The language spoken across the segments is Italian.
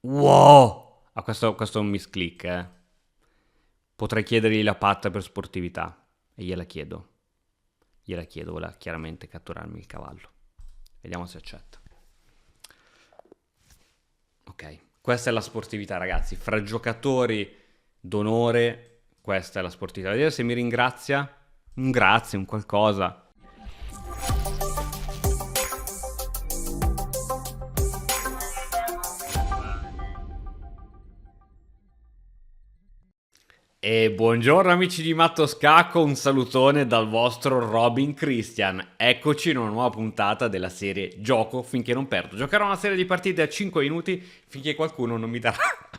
Wow! Questo è un misclick, eh. Potrei chiedergli la patta per sportività. E gliela chiedo. Gliela chiedo, vuole chiaramente catturarmi il cavallo. Vediamo se accetta. Ok, questa è la sportività, ragazzi. Fra giocatori d'onore, questa è la sportività. Vedere se mi ringrazia. Un grazie, un qualcosa. E buongiorno amici di Matto Scacco, un salutone dal vostro Robin Christian. Eccoci in una nuova puntata della serie Gioco finché non perdo. Giocherò una serie di partite a 5 minuti finché qualcuno non mi darà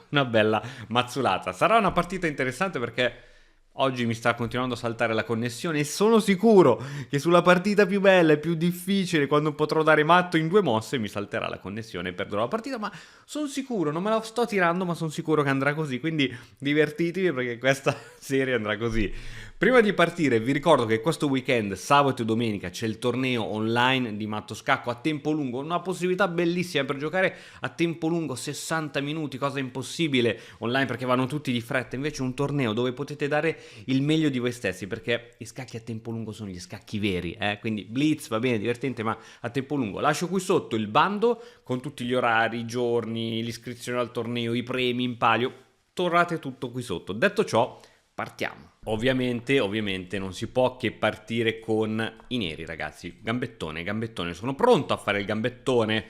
una bella mazzulata. Sarà una partita interessante perché oggi mi sta continuando a saltare la connessione e sono sicuro che sulla partita più bella e più difficile, quando potrò dare matto in 2 mosse, mi salterà la connessione e perderò la partita, ma sono sicuro, non me la sto tirando, ma sono sicuro che andrà così, quindi divertitevi perché questa serie andrà così. Prima di partire vi ricordo che questo weekend, sabato e domenica, c'è il torneo online di Matto Scacco a tempo lungo, una possibilità bellissima per giocare a tempo lungo, 60 minuti, cosa impossibile online perché vanno tutti di fretta, invece un torneo dove potete dare il meglio di voi stessi, perché gli scacchi a tempo lungo sono gli scacchi veri, quindi blitz va bene, divertente, ma a tempo lungo. Lascio qui sotto il bando con tutti gli orari, i giorni, l'iscrizione al torneo, i premi in palio, trovate tutto qui sotto. Detto ciò, partiamo. Ovviamente non si può che partire con i neri, ragazzi. Gambettone, gambettone. Sono pronto a fare il gambettone.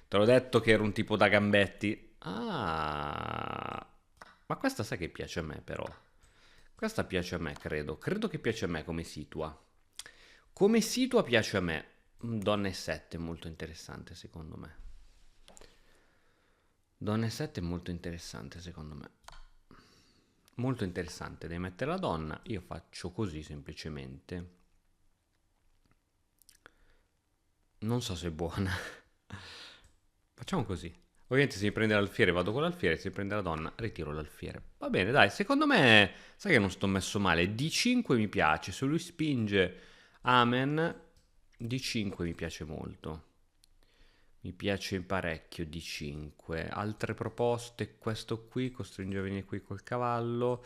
Te l'ho detto che ero un tipo da gambetti. Ah, ma questa sai che piace a me, però. Questa piace a me, credo. Credo che piace a me come situa. Come situa piace a me. Donna e 7 è molto interessante, secondo me. Donna e 7 è molto interessante, secondo me. Molto interessante, devi mettere la donna, io faccio così semplicemente. Non so se è buona. Facciamo così. Ovviamente se mi prende l'alfiere vado con l'alfiere, se mi prende la donna ritiro l'alfiere. Va bene, dai, secondo me, sai che non sto messo male. D5 mi piace, se lui spinge Amen, D5 mi piace molto. Mi piace parecchio D5. Altre proposte, questo qui, costringe a venire qui col cavallo.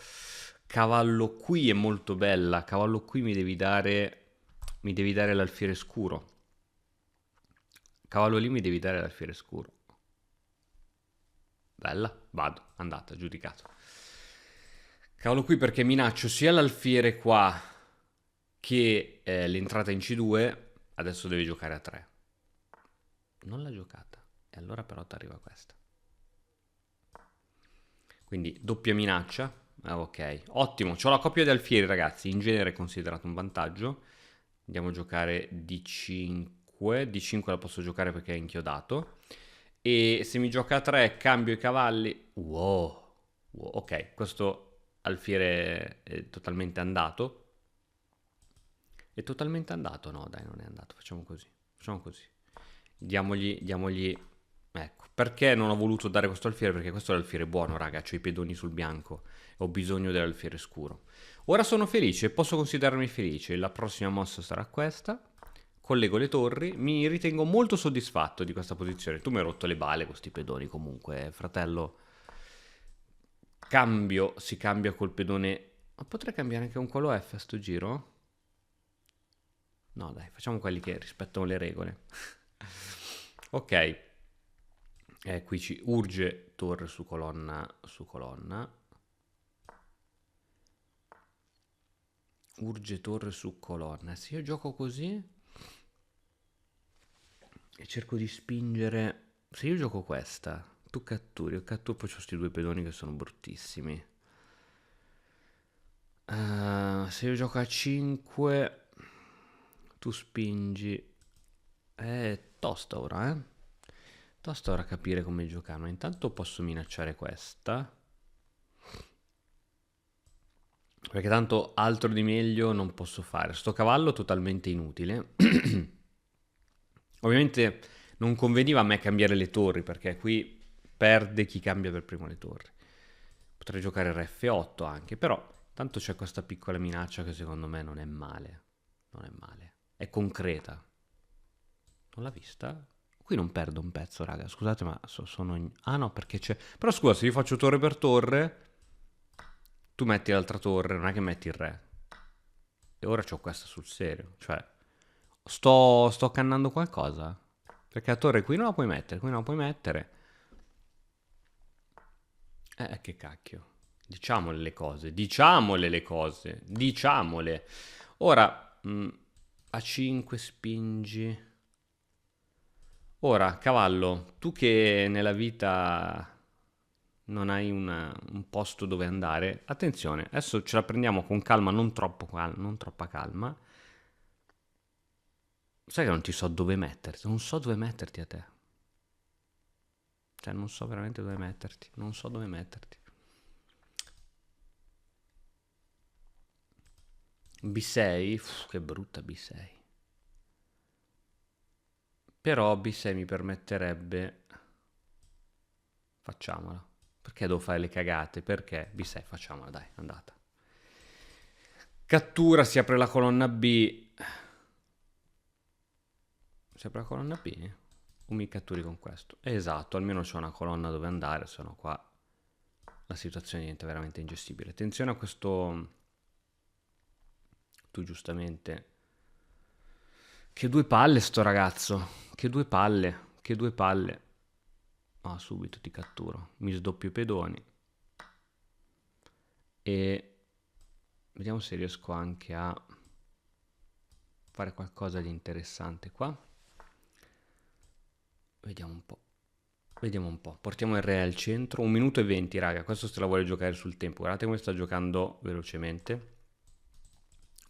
Cavallo qui è molto bella. Cavallo qui mi devi dare l'alfiere scuro. Cavallo lì mi devi dare l'alfiere scuro. Bella, vado, andata, giudicato. Cavallo qui perché minaccio sia l'alfiere qua che l'entrata in C2. Adesso devi giocare a 3. Non l'ha giocata. E allora però ti arriva questa. Quindi doppia minaccia. Ok, ottimo. C'ho la coppia di alfieri, ragazzi. In genere è considerato un vantaggio. Andiamo a giocare D5. D5 la posso giocare perché è inchiodato. E se mi gioca a 3, cambio i cavalli. Wow. Wow. Ok, questo alfiere è totalmente andato. È totalmente andato? No, dai, non è andato. Facciamo così. Facciamo così. Diamogli. Ecco, perché non ho voluto dare questo alfiere? Perché questo è l'alfiere buono, raga. Ho i pedoni sul bianco. Ho bisogno dell'alfiere scuro. Ora sono felice, posso considerarmi felice. La prossima mossa sarà questa. Collego le torri. Mi ritengo molto soddisfatto di questa posizione. Tu mi hai rotto le balle con questi pedoni comunque, fratello. Cambio, si cambia col pedone. Ma potrei cambiare anche un quello F a sto giro? No, dai, facciamo quelli che rispettano le regole. Ok, qui ci urge torre su colonna su colonna. Urge torre su colonna. Se io gioco così e cerco di spingere... Se io gioco questa, tu catturi, io catturo, poi c'ho questi due pedoni che sono bruttissimi. Se io gioco a 5, tu spingi. È tosta ora, eh? Tosta ora capire come giocare, ma intanto posso minacciare questa. Perché tanto altro di meglio non posso fare. Sto cavallo totalmente inutile. Ovviamente non conveniva a me cambiare le torri, perché qui perde chi cambia per primo le torri. Potrei giocare Rf8 anche, però tanto c'è questa piccola minaccia che secondo me non è male. Non è male. È concreta. Non l'ha vista? Qui non perdo un pezzo, raga. Scusate, ma sono... Ah no, perché c'è... Però scusa, se io faccio torre per torre, tu metti l'altra torre, non è che metti il re. E ora c'ho questa sul serio. Cioè, sto cannando qualcosa. Perché la torre qui non la puoi mettere, qui non la puoi mettere. Che cacchio. Diciamole le cose, diciamole le cose, diciamole. Ora, a 5 spingi. Ora, cavallo, tu che nella vita non hai un posto dove andare, attenzione, adesso ce la prendiamo con calma, non troppo non troppa calma. Sai che non ti so dove metterti, non so dove metterti a te. Cioè, non so veramente dove metterti, non so dove metterti. B6, che brutta B6. Però B6 mi permetterebbe... Facciamola. Perché devo fare le cagate? Perché? B6, facciamola, dai, andata. Cattura, si apre la colonna B. Si apre la colonna B? O mi catturi con questo? Esatto, almeno c'è una colonna dove andare, se no qua la situazione diventa veramente ingestibile. Attenzione a questo... Tu giustamente... Che due palle sto ragazzo. Che due palle. Che due palle. Ah, subito ti catturo. Mi sdoppio i pedoni. E vediamo se riesco anche a fare qualcosa di interessante qua. Vediamo un po'. Vediamo un po'. Portiamo il re al centro. 1 minuto e 20, raga. Questo se la vuole giocare sul tempo. Guardate come sta giocando velocemente.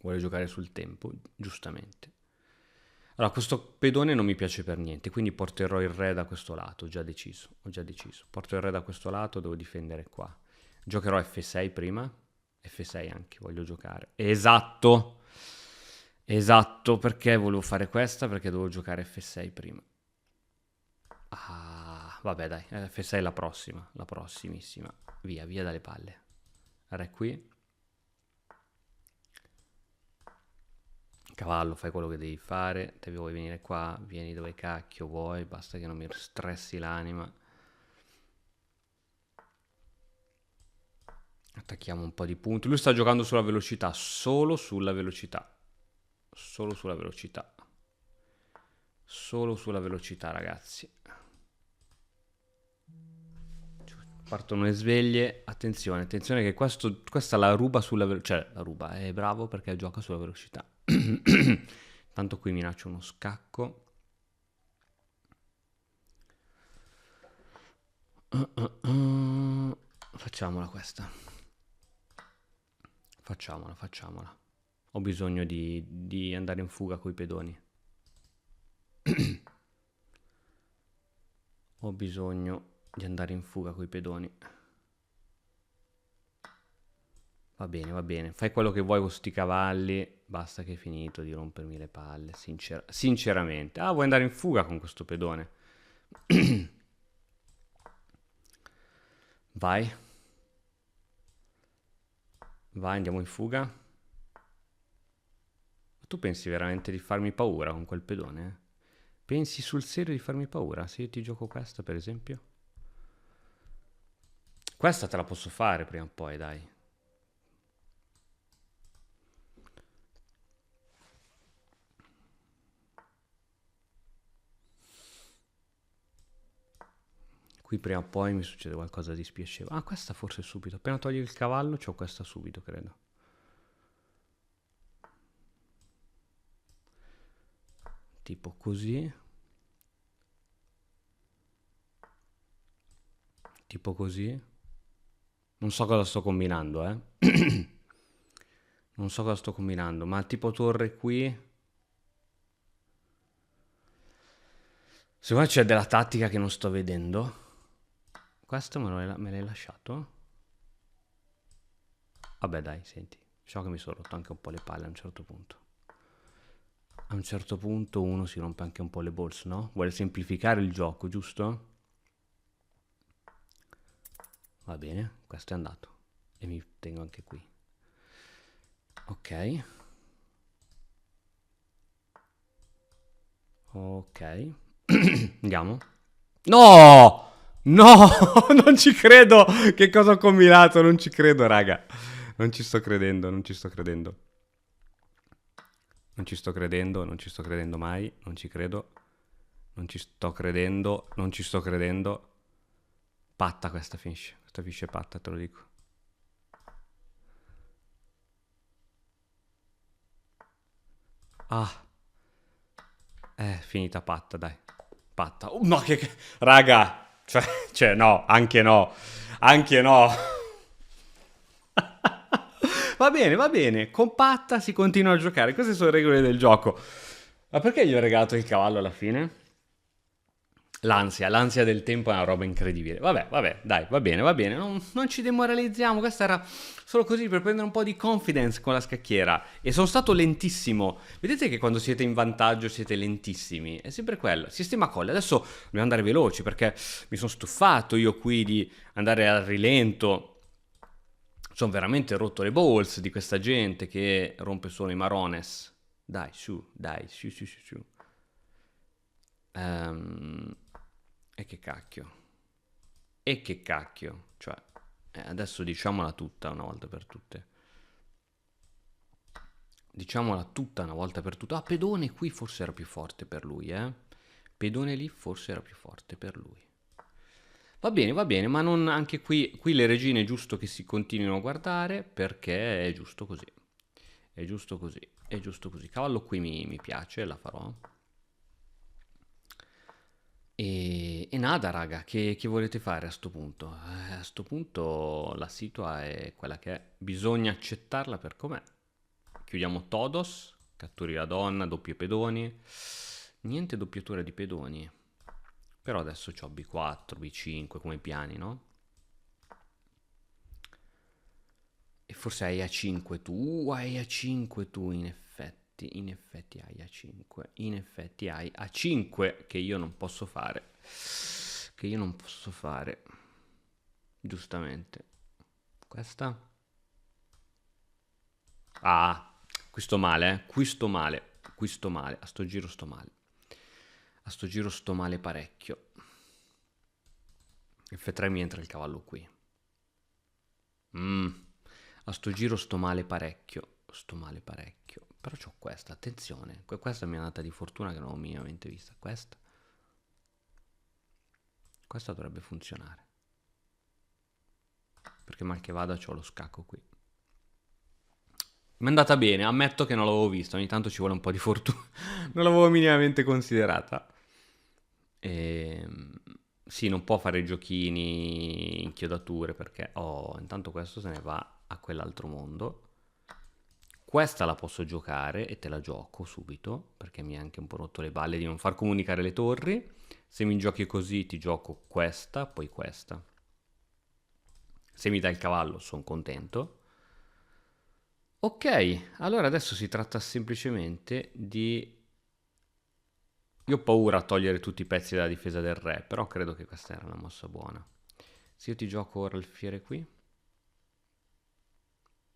Vuole giocare sul tempo, giustamente. Allora, questo pedone non mi piace per niente, quindi porterò il re da questo lato, ho già deciso. Porto il re da questo lato, devo difendere qua. Giocherò F6 prima, F6 anche, voglio giocare. Esatto, esatto, perché volevo fare questa? Perché devo giocare F6 prima. Ah, vabbè dai, F6 è la prossima, la prossimissima. Via, via dalle palle. Re qui. Cavallo, fai quello che devi fare. Te vuoi venire qua, vieni dove cacchio vuoi, basta che non mi stressi l'anima. Attacchiamo un po' di punti. Lui sta giocando sulla velocità, solo sulla velocità. Solo sulla velocità. Solo sulla velocità, ragazzi. Partono le sveglie. Attenzione, attenzione che questa la ruba sulla velocità. Cioè, la ruba, è bravo perché gioca sulla velocità. Tanto qui minaccio uno scacco. Facciamola questa. Facciamola, facciamola. Ho bisogno di andare in fuga coi pedoni. Ho bisogno di andare in fuga coi pedoni. Va bene, va bene. Fai quello che vuoi con sti cavalli. Basta che hai finito di rompermi le palle. Sinceramente. Ah, vuoi andare in fuga con questo pedone? Vai. Vai, andiamo in fuga. Tu pensi veramente di farmi paura con quel pedone? Pensi sul serio di farmi paura? Se io ti gioco questa, per esempio? Questa te la posso fare prima o poi, dai. Qui prima o poi mi succede qualcosa di spiacevole. Ah, questa forse subito. Appena togli il cavallo, c'ho questa subito, credo. Tipo così. Tipo così. Non so cosa sto combinando, Non so cosa sto combinando, ma tipo torre qui. Secondo me c'è della tattica che non sto vedendo. Questo me l'hai lasciato? Vabbè dai, senti. So che mi sono rotto anche un po' le palle a un certo punto. A un certo punto uno si rompe anche un po' le balls, no? Vuole semplificare il gioco, giusto? Va bene, questo è andato. E mi tengo anche qui. Ok. Ok. Andiamo. No! No! Non ci credo! Che cosa ho combinato? Non ci credo, raga. Non ci sto credendo, non ci sto credendo. Non ci sto credendo, non ci sto credendo mai. Non ci credo. Non ci sto credendo, non ci sto credendo. Patta questa finisce. Questa finisce patta, te lo dico. Ah. Finita patta, dai. Patta. No, raga. Cioè, no, anche no. Anche no. Va bene, va bene. Con patta si continua a giocare. Queste sono le regole del gioco. Ma perché gli ho regalato il cavallo alla fine? L'ansia del tempo è una roba incredibile. Vabbè, dai, va bene, non ci demoralizziamo. Questa era solo così per prendere un po' di confidence con la scacchiera. E sono stato lentissimo. Vedete che quando siete in vantaggio siete lentissimi. È sempre quello. Sistema colle. Adesso dobbiamo andare veloci perché mi sono stufato io qui di andare al rilento. Sono veramente rotto le balls di questa gente che rompe solo i marones. Dai, su, dai, su. Ehm, e che cacchio. E che cacchio. Cioè, adesso diciamola tutta una volta per tutte. Diciamola tutta una volta per tutte. Ah, Pedone qui forse era più forte per lui, eh. Pedone lì forse era più forte per lui. Va bene, ma non anche qui le regine è giusto che si continuino a guardare perché è giusto così. È giusto così, è giusto così. Cavallo qui mi piace, la farò. E nada, raga, che volete fare a sto punto? A sto punto la situa è quella che è. Bisogna accettarla per com'è. Chiudiamo Todos, catturi la donna, doppio pedoni. Niente doppiatura di pedoni. Però adesso ho B4, B5 come piani, no? E forse hai A5 tu. Hai A5 tu, in effetti. In effetti hai A5. In effetti hai A5 che io non posso fare. Che io non posso fare. Giustamente. Questa? Ah, qui sto male, eh. Qui sto male. Qui sto male. A sto giro sto male. A sto giro sto male parecchio. F3 mi entra il cavallo qui. A sto giro sto male parecchio. Sto male parecchio. Però c'ho questa, attenzione. Questa mi è andata di fortuna che non ho minimamente vista. Questa. Questa dovrebbe funzionare. Perché mal che vada c'ho lo scacco qui. Mi è andata bene, ammetto che non l'avevo vista. Ogni tanto ci vuole un po' di fortuna. Non l'avevo minimamente considerata. Sì, non può fare giochini, inchiodature perché intanto questo se ne va a quell'altro mondo. Questa la posso giocare e te la gioco subito perché mi ha anche un po' rotto le balle di non far comunicare le torri. Se mi giochi così ti gioco questa, poi questa. Se mi dai il cavallo sono contento. Ok, allora adesso si tratta semplicemente di... Io ho paura a togliere tutti i pezzi della difesa del re, però credo che questa era una mossa buona. Se io ti gioco ora alfiere qui...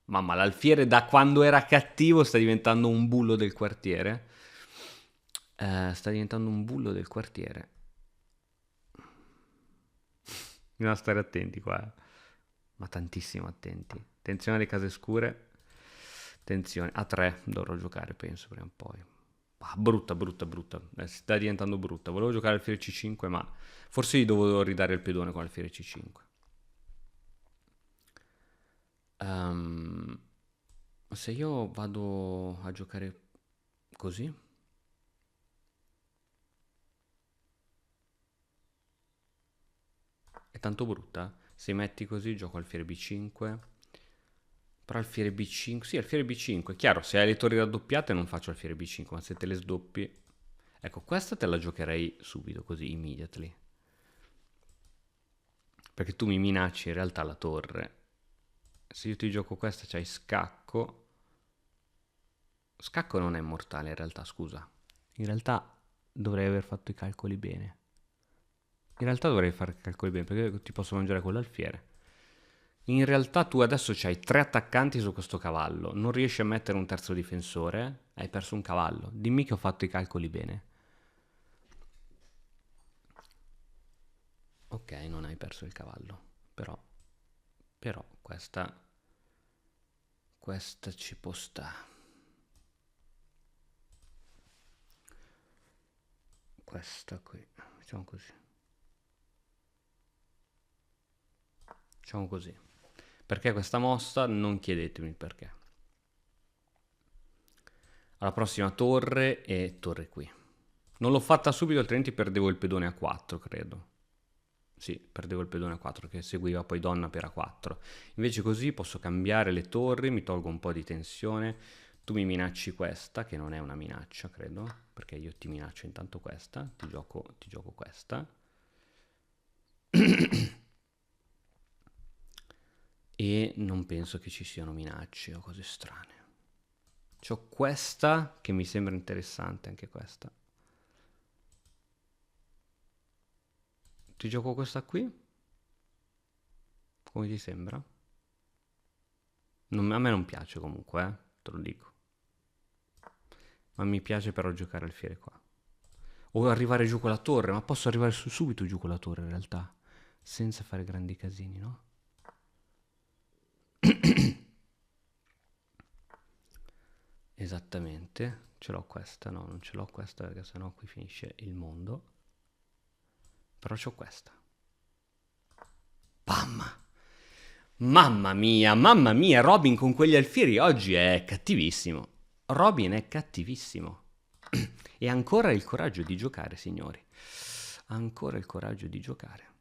Mamma, l'alfiere da quando era cattivo sta diventando un bullo del quartiere. Sta diventando un bullo del quartiere. Bisogna stare attenti qua. Ma tantissimo attenti. Attenzione alle case scure. Attenzione. A3 dovrò giocare, penso, prima o poi. Ah, brutta. Sta diventando brutta. Volevo giocare alfiere C5, ma forse gli dovevo ridare il pedone con alfiere C5. Se io vado a giocare così, è tanto brutta. Se metti così, gioco alfiere B5. Però alfiere B5, sì, alfiere B5. Chiaro, se hai le torri raddoppiate non faccio alfiere B5, ma se te le sdoppi... Ecco, questa te la giocherei subito, così, immediately. Perché tu mi minacci in realtà la torre. Se io ti gioco questa, c'hai scacco. Scacco non è mortale in realtà, scusa. In realtà dovrei aver fatto i calcoli bene. In realtà dovrei fare i calcoli bene, perché ti posso mangiare con l'alfiere. In realtà tu adesso c'hai 3 attaccanti su questo cavallo, non riesci a mettere un terzo difensore, hai perso un cavallo. Dimmi che ho fatto i calcoli bene. Ok, non hai perso il cavallo. Però questa ci può stare. Questa qui. Facciamo così. Facciamo così. Perché questa mossa? Non chiedetemi il perché. Alla prossima torre e torre qui. Non l'ho fatta subito, altrimenti perdevo il pedone a 4, credo. Sì, perdevo il pedone a 4 che seguiva poi donna per A4. Invece così posso cambiare le torri, mi tolgo un po' di tensione. Tu mi minacci questa, che non è una minaccia, credo, perché io ti minaccio intanto questa, ti gioco questa. E non penso che ci siano minacce o cose strane. C'ho questa che mi sembra interessante, anche questa. Ti gioco questa qui? Come ti sembra? A me non piace comunque, te lo dico. Ma mi piace però giocare alfiere qua. O arrivare giù con la torre, ma posso arrivare subito giù con la torre in realtà. Senza fare grandi casini, no? Esattamente. Ce l'ho questa, no, non ce l'ho questa perché sennò qui finisce il mondo. Però c'ho questa. Bam! Mamma mia, Robin con quegli alfieri oggi è cattivissimo. Robin è cattivissimo. E ancora il coraggio di giocare, signori. Ancora il coraggio di giocare.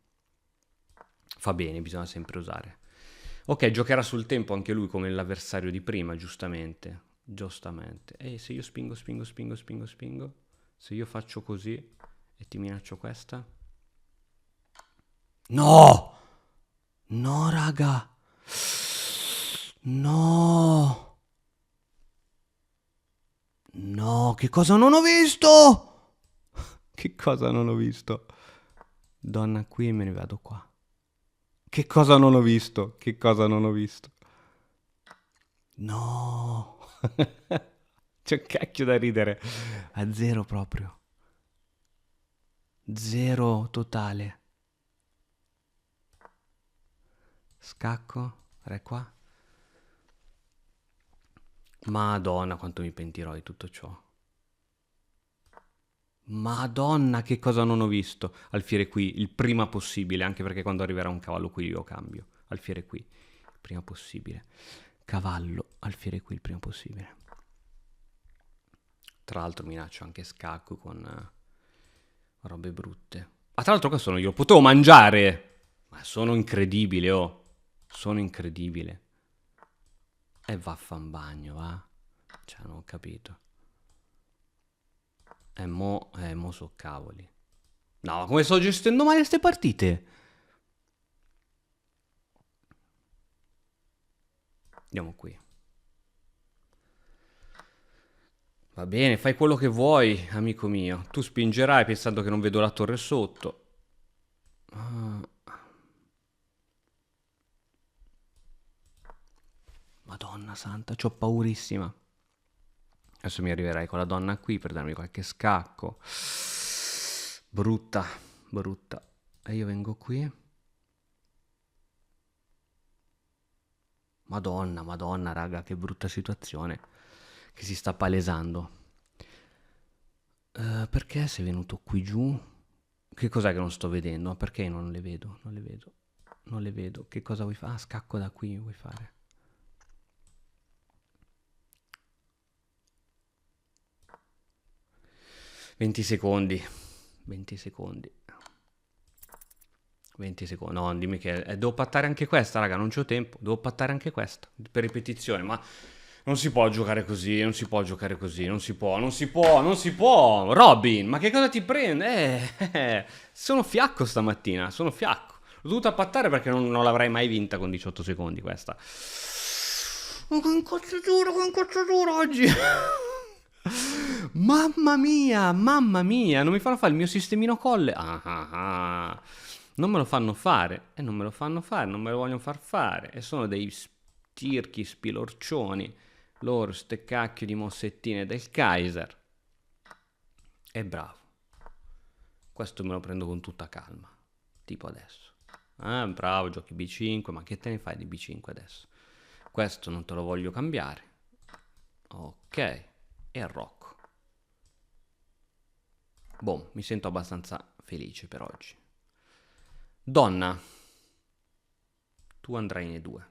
Fa bene, bisogna sempre usare. Ok, giocherà sul tempo anche lui come l'avversario di prima, giustamente. Giustamente. E se io spingo. Se io faccio così e ti minaccio questa? No! No, raga! No! No, che cosa non ho visto? Che cosa non ho visto? Donna qui e me ne vado qua. Che cosa non ho visto? Che cosa non ho visto? No! C'è un cacchio da ridere. A zero proprio. Zero totale. Scacco. Re qua. Madonna, quanto mi pentirò di tutto ciò. Madonna, che cosa non ho visto. Alfiere qui, il prima possibile, anche perché quando arriverà un cavallo qui io cambio. Alfiere qui, il prima possibile. Cavallo, alfiere qui, il prima possibile. Tra l'altro minaccio anche scacco con robe brutte. Ah, tra l'altro questo non glielo potevo mangiare. Ma sono incredibile, oh. Sono incredibile. E vaffanbagno, va? Cioè, non ho capito. Mo so cavoli. No, ma come sto gestendo male queste partite? Andiamo qui. Va bene, fai quello che vuoi, amico mio. Tu spingerai pensando che non vedo la torre sotto. Madonna santa, c'ho paurissima. Adesso mi arriverai con la donna qui per darmi qualche scacco. Brutta, brutta. E io vengo qui. Madonna, raga, che brutta situazione che si sta palesando. Perché sei venuto qui giù? Che cos'è che non sto vedendo? Perché non le vedo? Non le vedo. Non le vedo. Che cosa vuoi fare? Ah, scacco da qui vuoi fare? Venti secondi. 20 secondi. 20 secondi. No, dimmi che devo pattare anche questa, raga, non c'ho tempo. Devo pattare anche questa per ripetizione, ma non si può giocare così, non si può giocare così, non si può, non si può, non si può. Robin, ma che cosa ti prende? Sono fiacco stamattina, sono fiacco. L'ho dovuta pattare perché non l'avrei mai vinta con 18 secondi questa. Ma che incazzatura oggi. Mamma mia, non mi fanno fare il mio sistemino colle. Non me lo fanno fare, e non me lo fanno fare, non me lo vogliono far fare. E sono dei stirchi spilorcioni, loro ste cacchio di mossettine del Kaiser. E bravo, questo me lo prendo con tutta calma. tipo adesso. Bravo, giochi B5, ma che te ne fai di B5 adesso? Questo non te lo voglio cambiare. Ok, e arrocco. Boh, mi sento abbastanza felice per oggi. Donna, tu andrai in E2.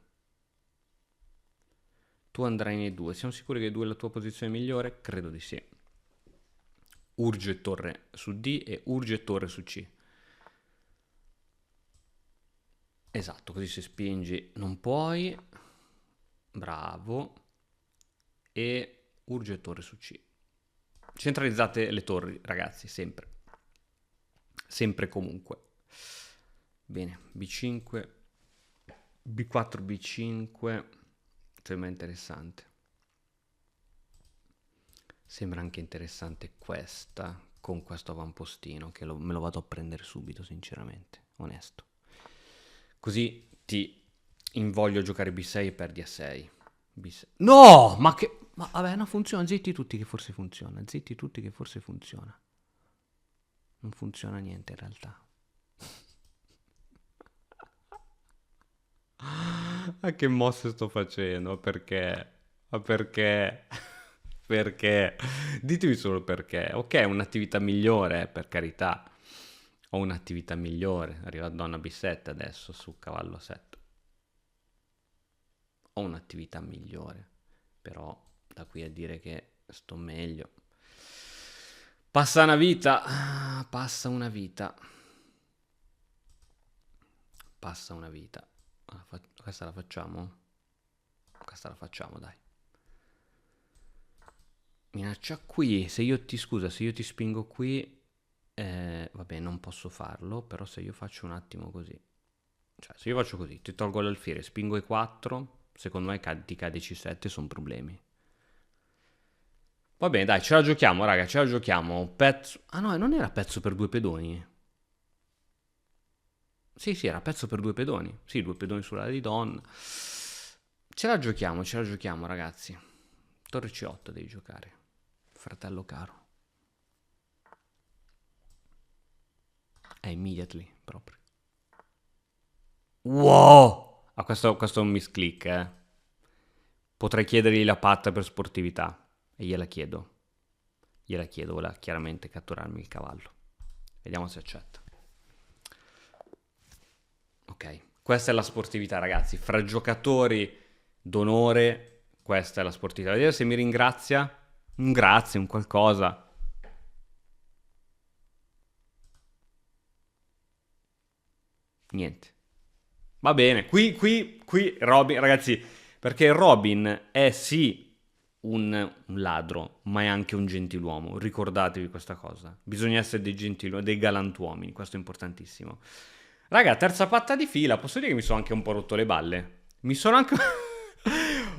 Tu andrai in E2. Siamo sicuri che E2 è la tua posizione migliore? Credo di sì. Urge torre su D e urge torre su C. Esatto, così se spingi non puoi. Bravo. E urge torre su C. Centralizzate le torri, ragazzi, sempre. Sempre comunque. Bene, B5, B4, B5. Sembra interessante. Sembra anche interessante questa, con questo avantpostino, che me lo vado a prendere subito, sinceramente, onesto. Così ti invoglio a giocare B6 e perdi a 6. B6. No! Ma che... Ma vabbè, no, funziona. Zitti tutti che forse funziona. Zitti tutti che forse funziona. Non funziona niente in realtà. Ma che mosse sto facendo? Perché? Ma perché? Perché? Ditemi solo perché. Ok, è un'attività migliore, per carità. Ho un'attività migliore. Arriva donna B7 adesso su cavallo 7. Ho un'attività migliore. Però da qui a dire che sto meglio. Passa una vita. Passa una vita. Passa una vita. Questa la facciamo? Questa la facciamo, dai. Minaccia qui. Se io ti spingo qui, vabbè, non posso farlo. Però se io faccio un attimo così, cioè se io faccio così, ti tolgo l'alfiere, spingo E4, secondo me ti cade C7, sono problemi. Va bene, dai, ce la giochiamo, raga, ce la giochiamo. Pezzo... Ah no, non era pezzo per due pedoni. Sì, sì, era pezzo per due pedoni. Sì, due pedoni sulla di donna. Ce la giochiamo, ragazzi. Torre C8 devi giocare. Fratello caro. Immediately, proprio. Wow! Ah, questo è un misclick, eh. Potrei chiedergli la patta per sportività. E gliela chiedo. Gliela chiedo, vuole chiaramente catturarmi il cavallo. Vediamo se accetta. Ok, questa è la sportività, ragazzi. Fra giocatori d'onore, questa è la sportività. Vediamo se mi ringrazia. Un grazie, un qualcosa. Niente. Va bene, qui, Robin, ragazzi, perché Robin è sì un ladro, ma è anche un gentiluomo. Ricordatevi questa cosa. Bisogna essere dei gentiluomini, dei galantuomini, questo è importantissimo. Raga, terza patta di fila, posso dire che mi sono anche un po' rotto le balle? Mi sono anche...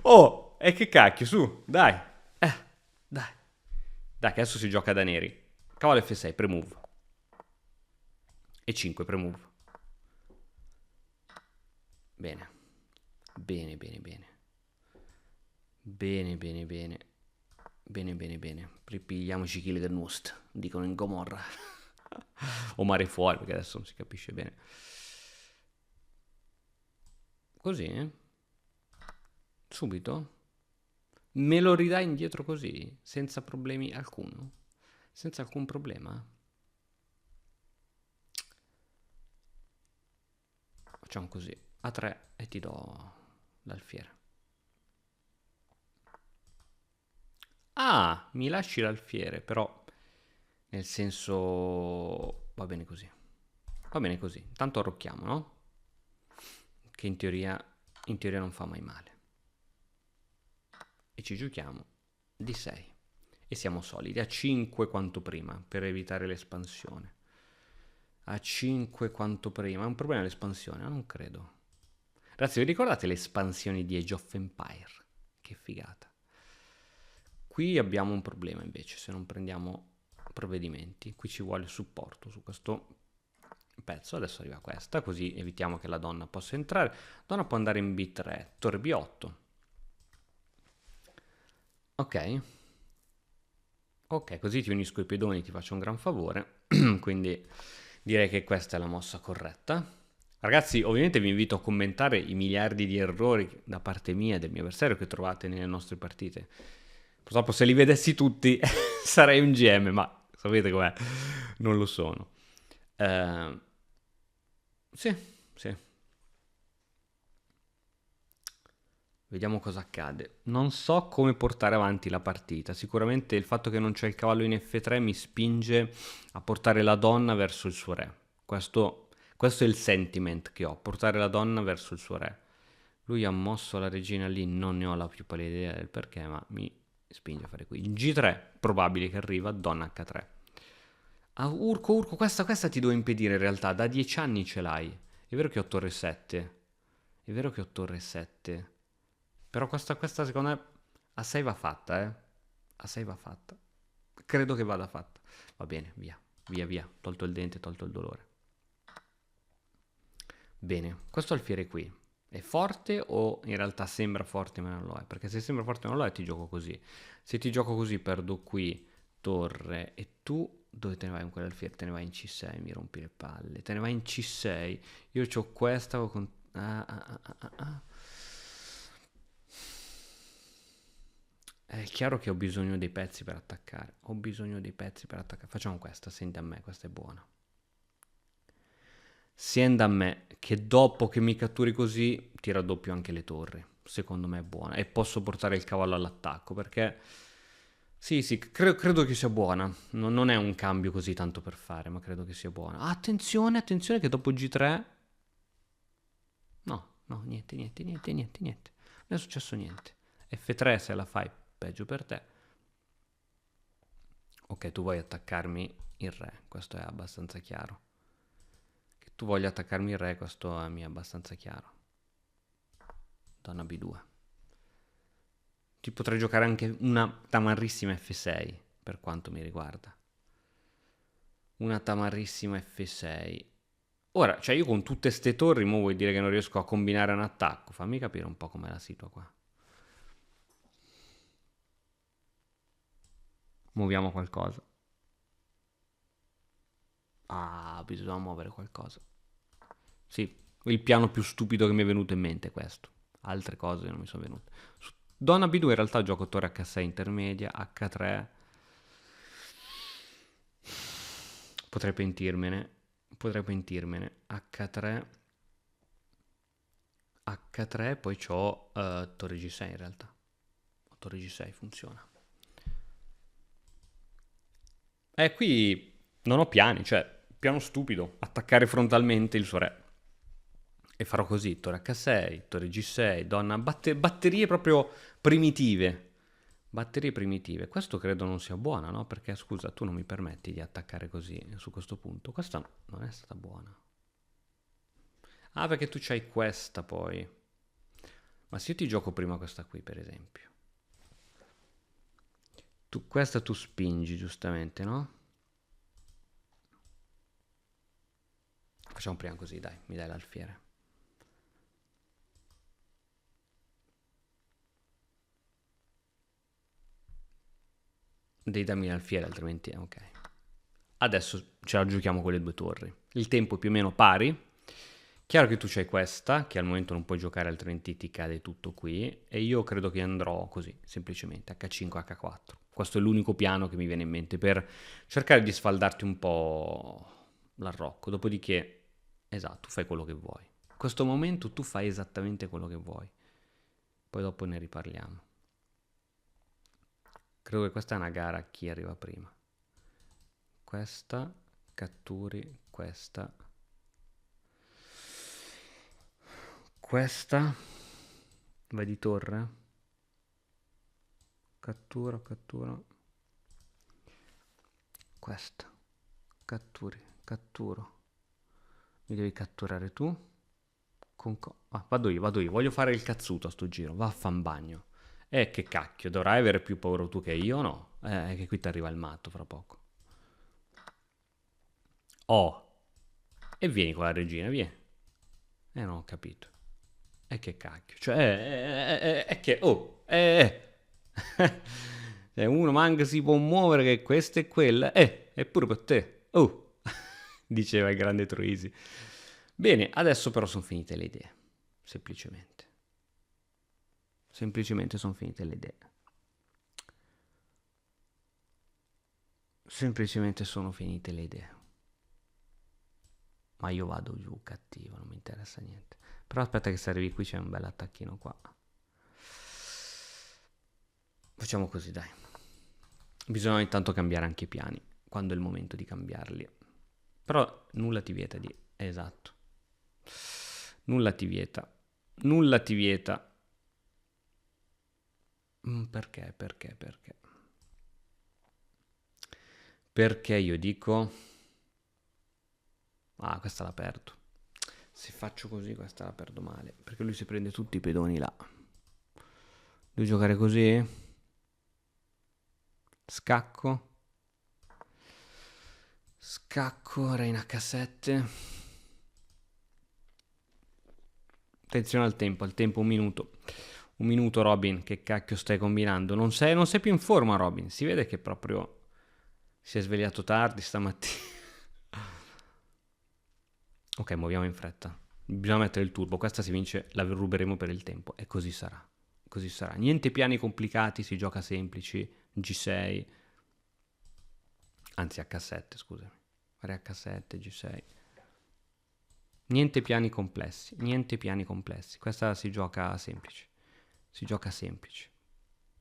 Oh, e che cacchio, su, dai. Dai. Dai, che adesso si gioca da neri. Cavallo F6, premove. E5, premove. Bene. Bene, bene, bene. Bene, bene, bene. Bene, bene, bene. Ripigliamoci Kilgenust, dicono in Gomorra. O mare fuori, perché adesso non si capisce bene. Così? Subito? Me lo ridai indietro così? Senza problemi alcuno? Senza alcun problema? Facciamo così. A3 e ti do l'alfiere. Ah, mi lasci l'alfiere, però nel senso va bene così. Va bene così. Tanto arrocchiamo, no? Che in teoria non fa mai male. E ci giochiamo di 6 e siamo solidi a 5 quanto prima per evitare l'espansione. A 5 quanto prima. È un problema l'espansione? Non credo. Ragazzi, vi ricordate le espansioni di Age of Empire? Che figata. Qui abbiamo un problema invece, se non prendiamo provvedimenti. Qui ci vuole supporto su questo pezzo. Adesso arriva questa, così evitiamo che la donna possa entrare. La donna può andare in B3, torre B8. Ok. Ok, così ti unisco i pedoni, ti faccio un gran favore. Quindi Direi che questa è la mossa corretta. Ragazzi, ovviamente vi invito a commentare i miliardi di errori da parte mia e del mio avversario che trovate nelle nostre partite. Purtroppo se li vedessi tutti sarei un GM, ma sapete com'è? Non lo sono. Eh, sì, sì. Vediamo cosa accade. Non so come portare avanti la partita. Sicuramente il fatto che non c'è il cavallo in F3 mi spinge a portare la donna verso il suo re. Questo è il sentiment che ho, portare la donna verso il suo re. Lui ha mosso la regina lì, non ne ho la più pallida idea del perché, ma mi spinge a fare qui. In G3, probabile che arriva, donna H3. Ah, Urco, questa ti devo impedire in realtà, da 10 anni ce l'hai. È vero che ho torre 7. È vero che ho torre 7. Però questa secondo me a 6 va fatta, eh. A 6 va fatta. Credo che vada fatta. Va bene, via. Via, via. Tolto il dente, tolto il dolore. Bene, questo alfiere qui è forte o in realtà sembra forte ma non lo è? Perché se sembra forte ma non lo è ti gioco così. Se ti gioco così perdo qui torre e tu dove te ne vai con quell'alfiere? Te ne vai in C6, mi rompi le palle. Te ne vai in C6. Io ho questa con... È chiaro che ho bisogno dei pezzi per attaccare. Ho bisogno dei pezzi per attaccare. Facciamo questa, senti a me, questa è buona. Senda a me che dopo che mi catturi così ti raddoppio anche le torri. Secondo me è buona. E posso portare il cavallo all'attacco perché... Sì, credo che sia buona. Non è un cambio così tanto per fare, ma credo che sia buona. Ah, attenzione che dopo G3... No, niente. Non è successo niente. F3 se la fai, peggio per te. Ok, tu vuoi attaccarmi il re, questo è abbastanza chiaro. Che tu voglia attaccarmi il re, questo mi è abbastanza chiaro. Donna B2. Ti potrei giocare anche una tamarrissima F6, per quanto mi riguarda. Una tamarrissima F6. Ora, cioè io con tutte ste torri, mo vuoi dire che non riesco a combinare un attacco? Fammi capire un po' com'è la situa qua. Muoviamo qualcosa. Ah, bisogna muovere qualcosa. Sì, il piano più stupido che mi è venuto in mente è questo. Altre cose non mi sono venute. Donna B2 in realtà gioco torre H6 intermedia, H3. Potrei pentirmene. H3. H3, poi c'ho torre G6 in realtà. Torre G6 funziona. Qui non ho piani, cioè, piano stupido. Attaccare frontalmente il suo re. E farò così, torre H6, torre G6, donna, batterie proprio primitive. Batterie primitive. Questo credo non sia buona, no? Perché, scusa, tu non mi permetti di attaccare così su questo punto. Questa non è stata buona. Ah, perché tu c'hai questa poi. Ma se io ti gioco prima questa qui, per esempio. Questa tu spingi, giustamente, no? Facciamo prima così, dai, mi dai l'alfiere. Devi darmi l'alfiere, altrimenti... Ok. Adesso ce la giochiamo con le due torri. Il tempo è più o meno pari. Chiaro che tu c'hai questa, che al momento non puoi giocare, altrimenti ti cade tutto qui. E io credo che andrò così, semplicemente, H5, H4. Questo è l'unico piano che mi viene in mente per cercare di sfaldarti un po' l'arrocco. Dopodiché, esatto, tu fai quello che vuoi. In questo momento tu fai esattamente quello che vuoi. Poi dopo ne riparliamo. Credo che questa è una gara a chi arriva prima. Questa, catturi, questa. Questa, vai di torre. Cattura. Questa, catturo. Mi devi catturare tu. Vado io. Voglio fare il cazzuto a sto giro. Vaffanbagno. Che cacchio, dovrai avere più paura tu che io, no? Che qui ti arriva il matto fra poco. Oh, e vieni con la regina, vieni. Non ho capito. Che cacchio. Cioè, è che... Oh, Uno manca si può muovere che questa e quella. È pure per te. Oh, diceva il grande Troisi. Bene, adesso però sono finite le idee, semplicemente. Semplicemente sono finite le idee. Semplicemente sono finite le idee. Ma io vado giù cattivo, non mi interessa niente. Però aspetta che se arrivi qui c'è un bel attacchino qua. Facciamo così, dai. Bisogna intanto cambiare anche i piani, quando è il momento di cambiarli. Però nulla ti vieta di... Esatto. Nulla ti vieta. Nulla ti vieta. Perché? Perché io dico... Ah, questa la perdo. Se faccio così, questa la perdo male. Perché lui si prende tutti i pedoni là. Devo giocare così? Scacco. Scacco, re in H7. Attenzione al tempo 1 minuto. 1 minuto, Robin, che cacchio stai combinando? Non sei più in forma, Robin. Si vede che proprio si è svegliato tardi stamattina. Ok, muoviamo in fretta. Bisogna mettere il turbo. Questa si vince, la ruberemo per il tempo. E così sarà. Così sarà. Niente piani complicati, si gioca semplici. G6. Anzi, H7, scusami. Re H7, G6. Niente piani complessi. Niente piani complessi. Questa si gioca semplice. Si gioca semplice.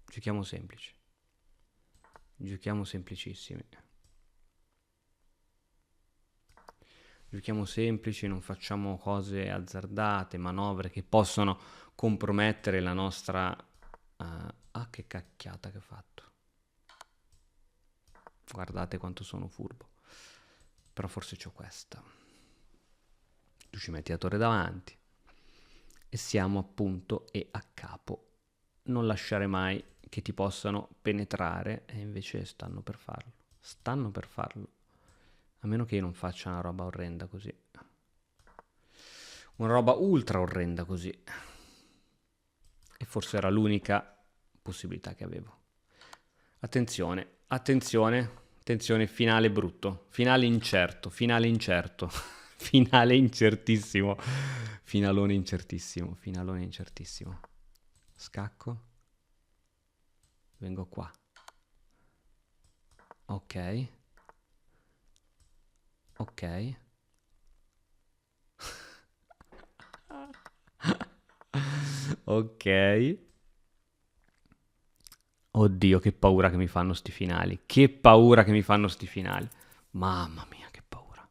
Giochiamo semplici. Giochiamo semplicissimi. Giochiamo semplici, non facciamo cose azzardate, manovre che possono compromettere la nostra... Ah, che cacchiata che ho fatto. Guardate quanto sono furbo. Però forse c'ho questa. Tu ci metti la torre davanti. E siamo appunto e a capo. Non lasciare mai che ti possano penetrare. E invece stanno per farlo. Stanno per farlo. A meno che io non faccia una roba orrenda così. Una roba ultra orrenda così. E forse era l'unica possibilità che avevo. Attenzione, attenzione, attenzione, finale brutto. Finale incerto, finale incerto. Finale incertissimo. Finalone incertissimo, finalone incertissimo. Scacco. Vengo qua. Ok. Ok. Ok. Oddio, che paura che mi fanno sti finali. Che paura che mi fanno sti finali. Mamma mia, che paura.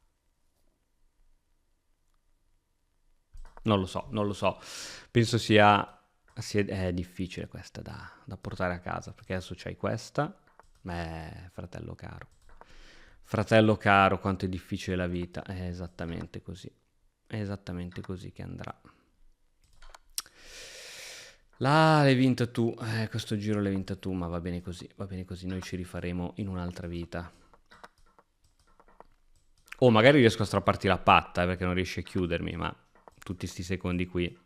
Non lo so, non lo so. Penso è difficile questa da portare a casa. Perché adesso c'hai questa. Fratello caro. Fratello caro, quanto è difficile la vita. È esattamente così. È esattamente così che andrà. L'hai vinta tu. Questo giro l'hai vinta tu, ma va bene così. Va bene così. Noi ci rifaremo in un'altra vita. Oh, magari riesco a strapparti la patta, perché non riesci a chiudermi, ma tutti sti secondi qui.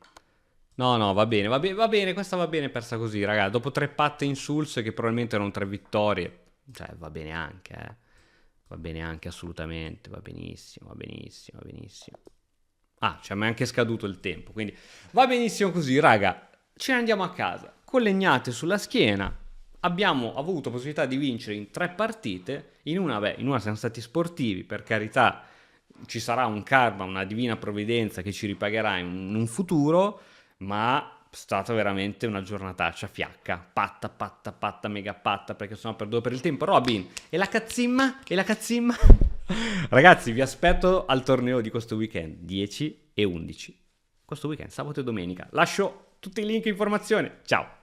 No, va bene, va bene, questa va bene persa così, raga. Dopo 3 patte insulse, che probabilmente erano 3 vittorie. Cioè, va bene anche, Va bene anche assolutamente, va benissimo, va benissimo, va benissimo. Ah, cioè mi è anche scaduto il tempo, quindi va benissimo così, raga. Ce ne andiamo a casa, con legnate sulla schiena. Abbiamo avuto possibilità di vincere in 3 partite. In una siamo stati sportivi, per carità. Ci sarà un karma, una divina provvidenza che ci ripagherà in un futuro, ma è stata veramente una giornataccia fiacca. Patta, mega patta, perché sono perduto per il tempo. Robin, e la cazzimma? E la cazzimma? Ragazzi, vi aspetto al torneo di questo weekend, 10 e 11. Questo weekend, sabato e domenica. Lascio tutti i link e informazioni. Ciao!